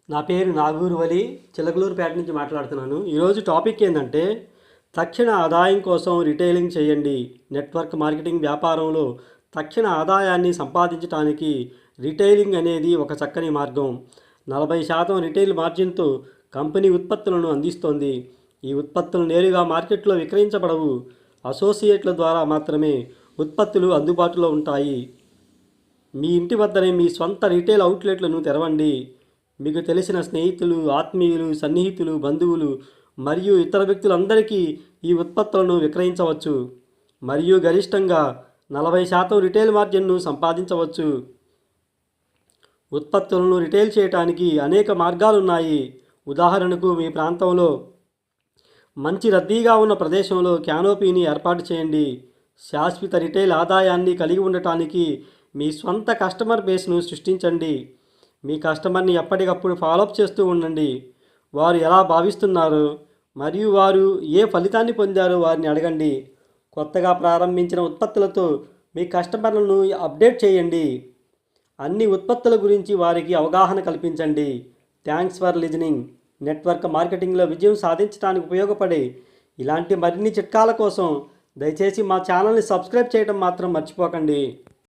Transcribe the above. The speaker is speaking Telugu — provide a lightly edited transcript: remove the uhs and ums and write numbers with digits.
నా పేరు నాగూరు వలి, చిలకలూరుపేట నుంచి మాట్లాడుతున్నాను. ఈరోజు టాపిక్ ఏంటంటే తక్షణ ఆదాయం కోసం రిటైలింగ్ చేయండి. నెట్వర్క్ మార్కెటింగ్ వ్యాపారంలో తక్షణ ఆదాయాన్ని సంపాదించడానికి రిటైలింగ్ అనేది ఒక చక్కని మార్గం. 40% రిటైల్ మార్జిన్తో కంపెనీ ఉత్పత్తులను అందిస్తోంది. ఈ ఉత్పత్తులు నేరుగా మార్కెట్లో విక్రయించబడవు. అసోసియేట్ల ద్వారా మాత్రమే ఉత్పత్తులు అందుబాటులో ఉంటాయి. మీ ఇంటి వద్దనే మీ సొంత రిటైల్ అవుట్లెట్లను తెరవండి. మీకు తెలిసిన స్నేహితులు, ఆత్మీయులు, సన్నిహితులు, బంధువులు మరియు ఇతర వ్యక్తులందరికీ ఈ ఉత్పత్తులను విక్రయించవచ్చు మరియు గరిష్టంగా 40% రిటైల్ మార్జిన్ను సంపాదించవచ్చు. ఉత్పత్తులను రిటైల్ చేయడానికి అనేక మార్గాలున్నాయి. ఉదాహరణకు, మీ ప్రాంతంలో మంచి రద్దీగా ఉన్న ప్రదేశంలో క్యానోపీని ఏర్పాటు చేయండి. శాశ్వత రిటైల్ ఆదాయాన్ని కలిగి ఉండటానికి మీ స్వంత కస్టమర్ బేస్ను సృష్టించండి. మీ కస్టమర్ని ఎప్పటికప్పుడు ఫాలోఅప్ చేస్తూ ఉండండి. వారు ఎలా భావిస్తున్నారు మరియు వారు ఏ ఫలితాన్ని పొందారో వారిని అడగండి. కొత్తగా ప్రారంభించిన ఉత్పత్తులతో మీ కస్టమర్లను అప్డేట్ చేయండి. అన్ని ఉత్పత్తుల గురించి వారికి అవగాహన కల్పించండి. Thanks for listening. నెట్వర్క్ మార్కెటింగ్లో విజయం సాధించడానికి ఉపయోగపడే ఇలాంటి మరిన్ని చిట్కాల కోసం దయచేసి మా ఛానల్ని సబ్స్క్రైబ్ చేయడం మాత్రం మర్చిపోకండి.